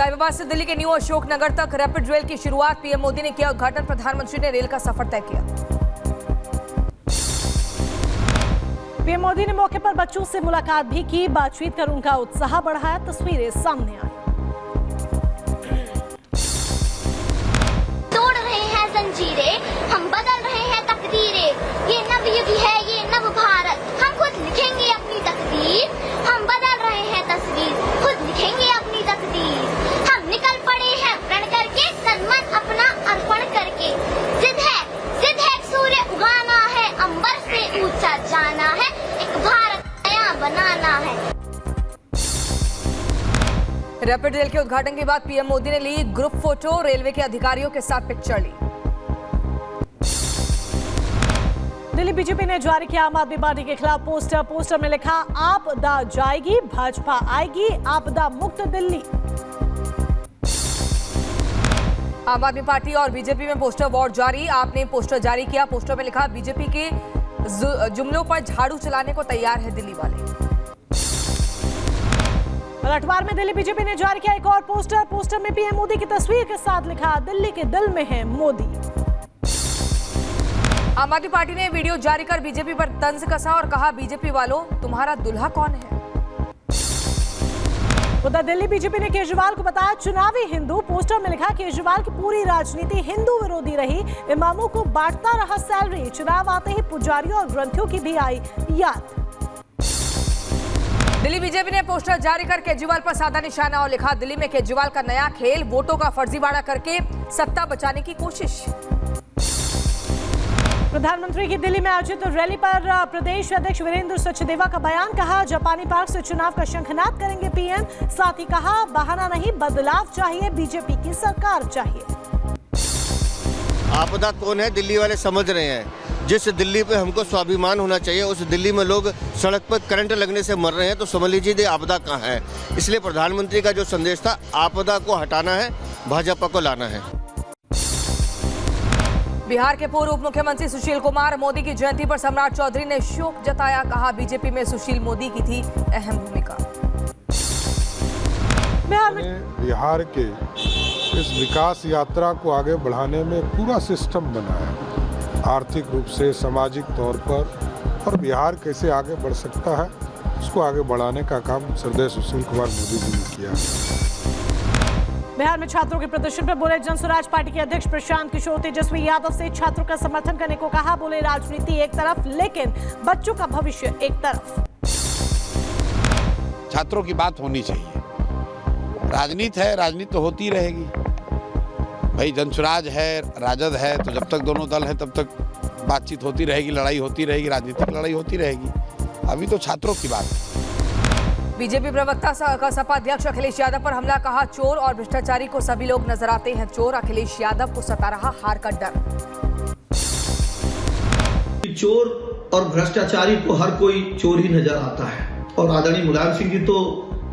साहिबाबाद से दिल्ली के न्यू अशोकनगर तक रैपिड रेल की शुरुआत पीएम मोदी ने किया उद्घाटन। प्रधानमंत्री ने रेल का सफर तय किया। पीएम मोदी ने मौके पर बच्चों से मुलाकात भी की, बातचीत कर उनका उत्साह बढ़ाया। तस्वीरें सामने आई। तोड़ रहे हैं जंजीरें, हम बदल रहे हैं तकदीरें। ये नवयुग है, ये नव भारत, हम खुद लिखेंगे अपनी तकदीर। हम बदल रहे हैं तस्वीर, खुद लिखेंगे अपनी तकदीर। हम निकल पड़े हैं प्रण करके, सन्मान अपना अर्पण करके। जिद है सूर्य उगाना है, अंबर से ऊंचा जाना है, एक भारत नया बनाना है। रैपिड रेल के उद्घाटन के बाद पीएम मोदी ने ली ग्रुप फोटो, रेलवे के अधिकारियों के साथ पिक्चर ली। दिल्ली बीजेपी ने जारी किया आम आदमी पार्टी के खिलाफ पोस्टर में लिखा, आपदा जाएगी भाजपा आएगी, आपदा मुक्त दिल्ली। आम आदमी पार्टी और बीजेपी में पोस्टर वॉर जारी। आपने पोस्टर जारी किया। पोस्टर में लिखा, बीजेपी के जुमलों पर झाड़ू चलाने को तैयार है दिल्ली वाले। पलटवार में दिल्ली बीजेपी ने जारी किया एक और पोस्टर में पीएम मोदी की तस्वीर के साथ लिखा, दिल्ली के दिल में है मोदी। आम आदमी पार्टी ने वीडियो जारी कर बीजेपी पर तंज कसा और कहा, बीजेपी वालों तुम्हारा दुल्हा कौन है। उधर दिल्ली बीजेपी ने केजरीवाल को बताया चुनावी हिंदू। पोस्टर में लिखा, केजरीवाल की पूरी राजनीति हिंदू विरोधी रही, इमामों को बांटता रहा सैलरी, चुनाव आते ही पुजारियों और ग्रंथियों की भी आई याद। दिल्ली बीजेपी ने पोस्टर जारी कर केजरीवाल पर साधा निशाना और लिखा, दिल्ली में केजरीवाल का नया खेल, वोटों का फर्जीवाड़ा करके सत्ता बचाने की कोशिश। प्रधानमंत्री की दिल्ली में आयोजित रैली पर प्रदेश अध्यक्ष वीरेंद्र सचदेवा का बयान, कहा जापानी पार्क से चुनाव का शंखनाद करेंगे पीएम। साथ ही कहा, बहाना नहीं बदलाव चाहिए, बीजेपी की सरकार चाहिए। आपदा कौन है दिल्ली वाले समझ रहे हैं। जिस दिल्ली पे हमको स्वाभिमान होना चाहिए, उस दिल्ली में लोग सड़क पर करंट लगने से मर रहे हैं, तो समझ लीजिए ये आपदा कहाँ है। इसलिए प्रधानमंत्री का जो संदेश था, आपदा को हटाना है, भाजपा को लाना है। बिहार के पूर्व उप मुख्यमंत्री सुशील कुमार मोदी की जयंती पर सम्राट चौधरी ने शोक जताया। कहा, बीजेपी में सुशील मोदी की थी अहम भूमिका। बिहार के इस विकास यात्रा को आगे बढ़ाने में पूरा सिस्टम बनाया, आर्थिक रूप से, सामाजिक तौर पर, और बिहार कैसे आगे बढ़ सकता है उसको आगे बढ़ाने का काम श्रद्धेय सुशील कुमार मोदी जी ने किया। बिहार में छात्रों के प्रदर्शन पर बोले जनसुराज पार्टी के अध्यक्ष प्रशांत किशोर। तेजस्वी यादव से छात्रों का समर्थन करने को कहा। बोले, राजनीति एक तरफ लेकिन बच्चों का भविष्य एक तरफ। छात्रों की बात होनी चाहिए। राजनीति है, राजनीति तो होती रहेगी भाई। जनसुराज है, राजद है, तो जब तक दोनों दल है तब तक बातचीत होती रहेगी, लड़ाई होती रहेगी, राजनीतिक लड़ाई होती रहेगी। अभी तो छात्रों की बात है। बीजेपी प्रवक्ता का सपा अध्यक्ष अखिलेश यादव पर हमला, कहा, चोर और भ्रष्टाचारी को सभी लोग नजर आते हैं चोर। अखिलेश यादव को सता रहा हार का डर। चोर और भ्रष्टाचारी को हर कोई चोर ही नजर आता है, और आदरणीय मुलायम सिंह जी तो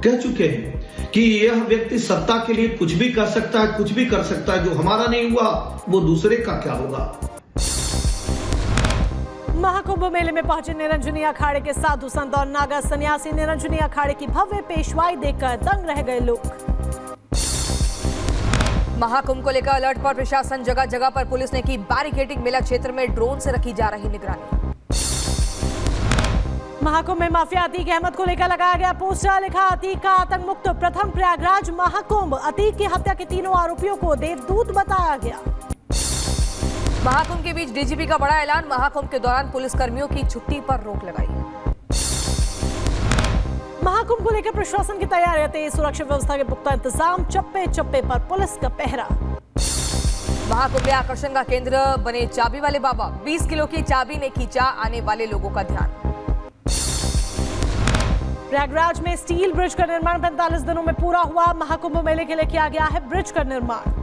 कह चुके हैं कि यह व्यक्ति सत्ता के लिए कुछ भी कर सकता है, कुछ भी कर सकता है। जो हमारा नहीं हुआ वो दूसरे का क्या होगा। महाकुंभ मेले में पहुंचे निरंजनी अखाड़े के साधु संत और नागा सन्यासी। निरंजनी अखाड़े की भव्य पेशवाई देखकर दंग रह गए लोग। महाकुंभ को लेकर अलर्ट पर प्रशासन, जगह जगह पर पुलिस ने की बैरिकेडिंग। मेला क्षेत्र में ड्रोन से रखी जा रही निगरानी। महाकुंभ में माफिया अतीक अहमद को लेकर लगाया गया पोस्टर, लिखा, अतीक का आतंक मुक्त प्रथम प्रयागराज महाकुंभ। अतीक की हत्या के तीनों आरोपियों को देवदूत बताया गया। महाकुंभ के बीच डीजीपी का बड़ा ऐलान, महाकुंभ के दौरान पुलिसकर्मियों की छुट्टी पर रोक लगाई। महाकुंभ को लेकर प्रशासन की तैयारियां तेज, सुरक्षा व्यवस्था के पुख्ता इंतजाम, चप्पे चप्पे पर पुलिस का पहरा। महाकुंभ में आकर्षण का केंद्र बने चाबी वाले बाबा। 20 किलो की चाबी ने खींचा आने वाले लोगों का ध्यान। प्रयागराज में स्टील ब्रिज का निर्माण 45 दिनों में पूरा हुआ। महाकुंभ मेले के लिए किया गया है ब्रिज का निर्माण।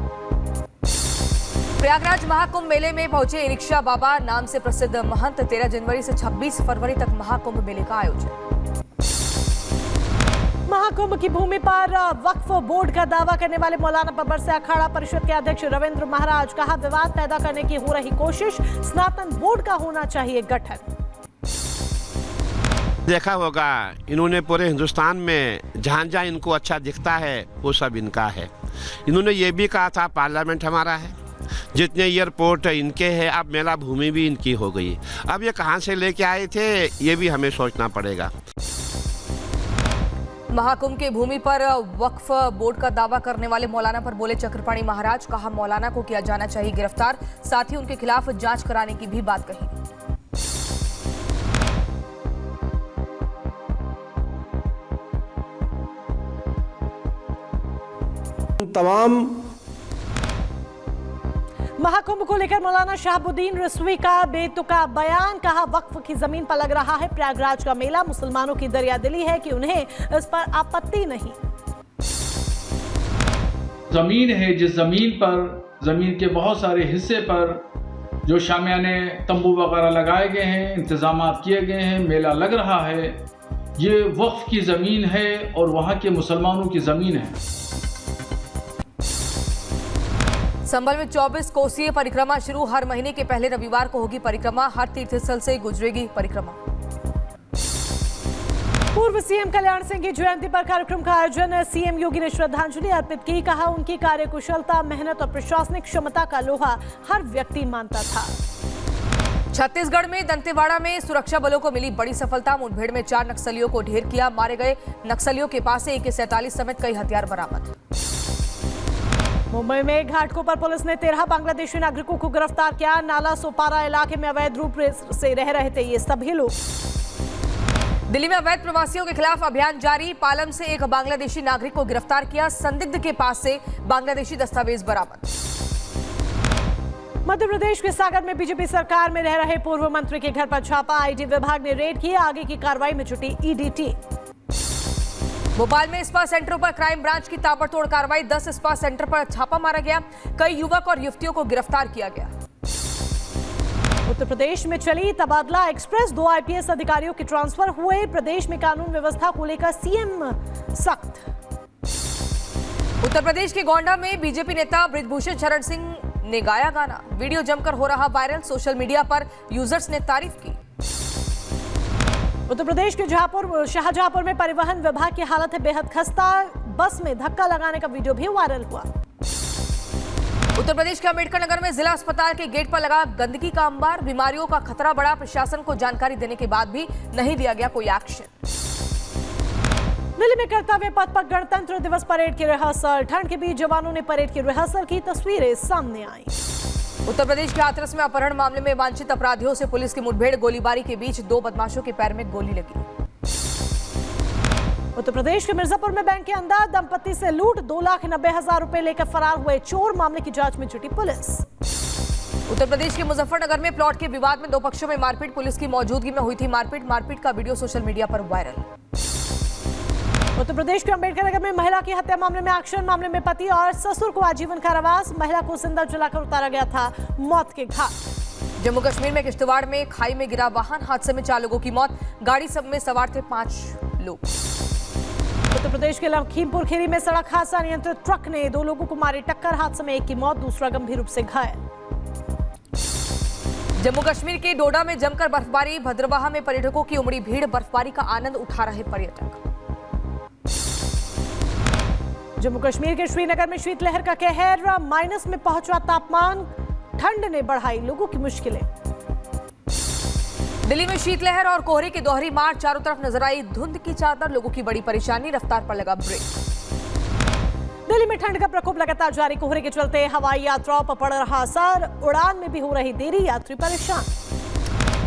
प्रयागराज महाकुंभ मेले में पहुंचे ई रिक्शा बाबा नाम से प्रसिद्ध महंत। 13 जनवरी से 26 फरवरी तक महाकुंभ मेले का आयोजन। महाकुंभ की भूमि पर वक्फ बोर्ड का दावा करने वाले मौलाना बब्बर से अखाड़ा परिषद के अध्यक्ष रविंद्र महाराज। कहा, विवाद पैदा करने की हो रही कोशिश, सनातन बोर्ड का होना चाहिए गठन। देखा होगा इन्होंने पूरे हिंदुस्तान में जहाँ जहाँ इनको अच्छा दिखता है वो सब इनका है। इन्होंने ये भी कहा था पार्लियामेंट हमारा है, जितने एयरपोर्ट इनके हैं, अब मेला भूमि भी इनकी हो गई। अब ये कहाँ से लेके आए थे ये भी हमें सोचना पड़ेगा। महाकुंभ के भूमि पर वक्फ बोर्ड का दावा करने वाले मौलाना पर बोले चक्रपाणी महाराज, कहा मौलाना को किया जाना चाहिए गिरफ्तार, साथ ही उनके खिलाफ जांच कराने की भी बात कही। तमाम महाकुंभ को लेकर मौलाना शहाबुद्दीन रिजवी का बेतुका बयान, कहा वक्फ की जमीन पर लग रहा है प्रयागराज का मेला, मुसलमानों की दरियादिली है कि उन्हें इस पर आपत्ति नहीं। जमीन है, जिस जमीन पर, जमीन के बहुत सारे हिस्से पर जो शामियाने तंबू वगैरह लगाए गए हैं, इंतजाम किए गए हैं, मेला लग रहा है, ये वक्फ की जमीन है और वहाँ के मुसलमानों की जमीन है। संभल में 24 कोसीय परिक्रमा शुरू, हर महीने के पहले रविवार को होगी परिक्रमा, हर तीर्थस्थल से गुजरेगी परिक्रमा। पूर्व सीएम कल्याण सिंह की जयंती पर कार्यक्रम का आयोजन, सीएम योगी ने श्रद्धांजलि अर्पित की, कहा उनकी कार्यकुशलता, मेहनत और प्रशासनिक क्षमता का लोहा हर व्यक्ति मानता था। छत्तीसगढ़ में दंतेवाड़ा में सुरक्षा बलों को मिली बड़ी सफलता, मुठभेड़ में 4 नक्सलियों को ढेर किया, मारे गए नक्सलियों के पास से AK-47 समेत कई हथियार बरामद। मुंबई में घाटकोपर पुलिस ने 13 बांग्लादेशी नागरिकों को गिरफ्तार किया, नाला सोपारा इलाके में अवैध रूप से रह रहे थे ये सभी लोग। दिल्ली में अवैध प्रवासियों के खिलाफ अभियान जारी, पालम से एक बांग्लादेशी नागरिक को गिरफ्तार किया, संदिग्ध के पास से बांग्लादेशी दस्तावेज बरामद। मध्य प्रदेश के सागर में बीजेपी सरकार में रह रहे पूर्व मंत्री के घर पर छापा, आईटी विभाग ने रेड किया, आगे की कार्रवाई में जुटी ईडी टीम। भोपाल में स्पा सेंटरों पर क्राइम ब्रांच की ताबड़तोड़ कार्रवाई, 10 स्पा सेंटर पर छापा मारा गया, कई युवक और युवतियों को गिरफ्तार किया गया। उत्तर प्रदेश में चली तबादला एक्सप्रेस, 2 आईपीएस अधिकारियों के ट्रांसफर हुए, प्रदेश में कानून व्यवस्था को लेकर सीएम सख्त। उत्तर प्रदेश के गोंडा में बीजेपी नेता बृजभूषण शरण सिंह ने गाया गाना, वीडियो जमकर हो रहा वायरल, सोशल मीडिया पर यूजर्स ने तारीफ की। उत्तर प्रदेश के शाहजहांपुर में परिवहन विभाग की हालत है बेहद खस्ता, बस में धक्का लगाने का वीडियो भी वायरल हुआ। उत्तर प्रदेश के अम्बेडकर नगर में जिला अस्पताल के गेट पर लगा गंदगी का अंबार, बीमारियों का खतरा बढ़ा, प्रशासन को जानकारी देने के बाद भी नहीं दिया गया कोई एक्शन। दिल्ली में कर्तव्य पथ पर गणतंत्र दिवस परेड की रिहर्सल, ठंड के बीच जवानों ने परेड की रिहर्सल की, तस्वीरें सामने आई। उत्तर प्रदेश के हाथरस में अपहरण मामले में वांछित अपराधियों से पुलिस की मुठभेड़, गोलीबारी के बीच 2 बदमाशों के पैर में गोली लगी। उत्तर प्रदेश के मिर्जापुर में बैंक के अंदर दंपति से लूट, 2,90,000 रुपए लेकर फरार हुए चोर, मामले की जांच में जुटी पुलिस। उत्तर प्रदेश के मुजफ्फरनगर में प्लॉट के विवाद में 2 पक्षों में मारपीट, पुलिस की मौजूदगी में हुई थी मारपीट का वीडियो सोशल मीडिया पर वायरल। उत्तर प्रदेश के अम्बेडकर नगर में महिला की हत्या मामले में एक्शन, मामले में पति और ससुर को आजीवन कारावास, महिला को जिंदा जलाकर उतारा गया था मौत के घाट। जम्मू कश्मीर में किश्तवाड़ में खाई में गिरा वाहन, हादसे में 4 लोगों की मौत, गाड़ी सब में सवार थे 5 लोग। उत्तर प्रदेश के लखीमपुर खीरी में सड़क हादसा, नियंत्रित ट्रक ने 2 लोगों को मारी टक्कर, हादसे में एक की मौत, दूसरा गंभीर रूप से घायल। जम्मू कश्मीर के डोडा में जमकर बर्फबारी, भद्रवाह में पर्यटकों की उमड़ी भीड़, बर्फबारी का आनंद उठा रहे पर्यटक। जम्मू कश्मीर के श्रीनगर में शीतलहर का कहर, माइनस में पहुंचा तापमान, ठंड ने बढ़ाई लोगों की मुश्किलें। दिल्ली में शीतलहर और कोहरे की दोहरी मार, चारों तरफ नजर आई धुंध की चादर, लोगों की बड़ी परेशानी, रफ्तार पर लगा ब्रेक। दिल्ली में ठंड का प्रकोप लगातार जारी, कोहरे के चलते हवाई यात्राओं पर पड़ रहा असर, उड़ान में भी हो रही देरी, यात्री परेशान।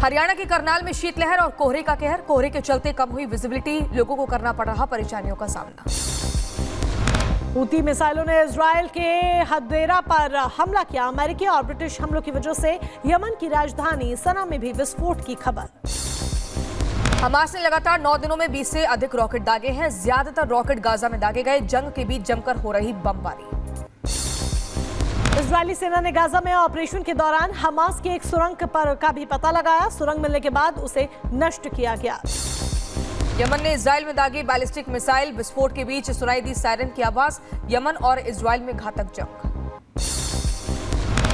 हरियाणा के करनाल में शीतलहर और कोहरे का कहर, कोहरे के चलते कम हुई विजिबिलिटी, लोगों को करना पड़ रहा परेशानियों का सामना। हूती मिसाइलों ने इजरायल के हदेरा पर हमला किया, अमेरिकी और ब्रिटिश हमलों की वजह से यमन की राजधानी सना में भी विस्फोट की खबर। हमास ने लगातार 9 दिनों में 20 से अधिक रॉकेट दागे हैं, ज्यादातर रॉकेट गाजा में दागे गए, जंग के बीच जमकर हो रही बमबारी। इजरायली सेना ने गाजा में ऑपरेशन के दौरान हमास की एक सुरंग पर का भी पता लगाया, सुरंग मिलने के बाद उसे नष्ट किया गया। यमन ने इजराइल में दागी बैलिस्टिक मिसाइल, विस्फोट के बीच सुनाई दी सायरन की आवाज, यमन और इजराइल में घातक जंग।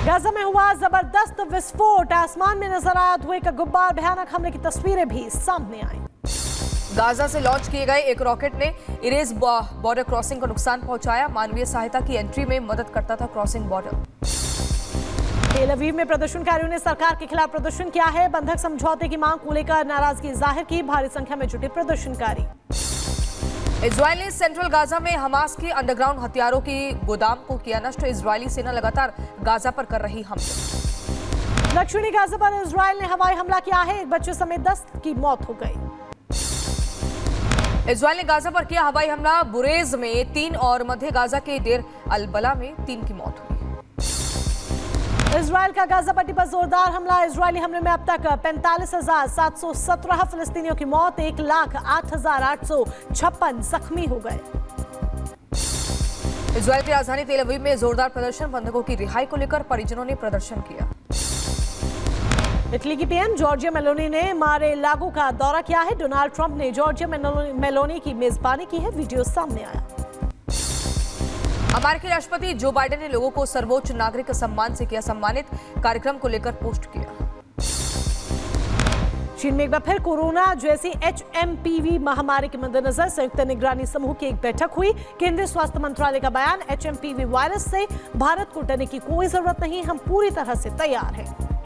गाजा में हुआ जबरदस्त विस्फोट, आसमान में नजर आया धुएं का गुब्बार, भयानक हमले की तस्वीरें भी सामने आई। गाजा से लॉन्च किए गए एक रॉकेट ने इरेज बॉर्डर क्रॉसिंग को नुकसान पहुंचाया। मानवीय सहायता की एंट्री में मदद करता था क्रॉसिंग बॉर्डर। तेल अवीव में प्रदर्शनकारियों ने सरकार के खिलाफ प्रदर्शन किया है। बंधक समझौते की मांग को लेकर नाराजगी जाहिर की। भारी संख्या में जुटे प्रदर्शनकारी। इजराइल ने सेंट्रल गाजा में हमास के अंडरग्राउंड हथियारों की गोदाम को किया नष्ट। इजरायली सेना लगातार गाजा पर कर रही हमले। दक्षिणी गाजा पर इजराइल ने हवाई हमला किया है। एक बच्चे समेत 10 की मौत हो गई। इजराइल ने गाजा पर किया हवाई हमला। बुरेज में 3 और मध्य गाजा के डेर अल-बला में 3 की मौत हुई। इजराइल का गाजा पट्टी पर जोरदार हमला। इजरायली हमले में अब तक 45,717 फिलिस्तीनियों की मौत, 1,08,856 जख्मी हो गए। इजराइल की राजधानी तेल अवीव में जोरदार प्रदर्शन। बंधकों की रिहाई को लेकर परिजनों ने प्रदर्शन किया। इटली की पीएम जॉर्जिया मेलोनी ने मारे लागो का दौरा किया है। डोनाल्ड ट्रंप ने जॉर्जिया मेलोनी की मेजबानी की है। वीडियो सामने आया। अमेरिकी राष्ट्रपति जो बाइडेन ने लोगों को सर्वोच्च नागरिक सम्मान से किया सम्मानित। कार्यक्रम को लेकर पोस्ट किया। चीन में एक बार फिर कोरोना जैसी HMPV महामारी के मद्देनजर संयुक्त निगरानी समूह की एक बैठक हुई। केंद्रीय स्वास्थ्य मंत्रालय का बयान, HMPV वायरस से भारत को डरने की कोई जरूरत नहीं, हम पूरी तरह से तैयार हैं।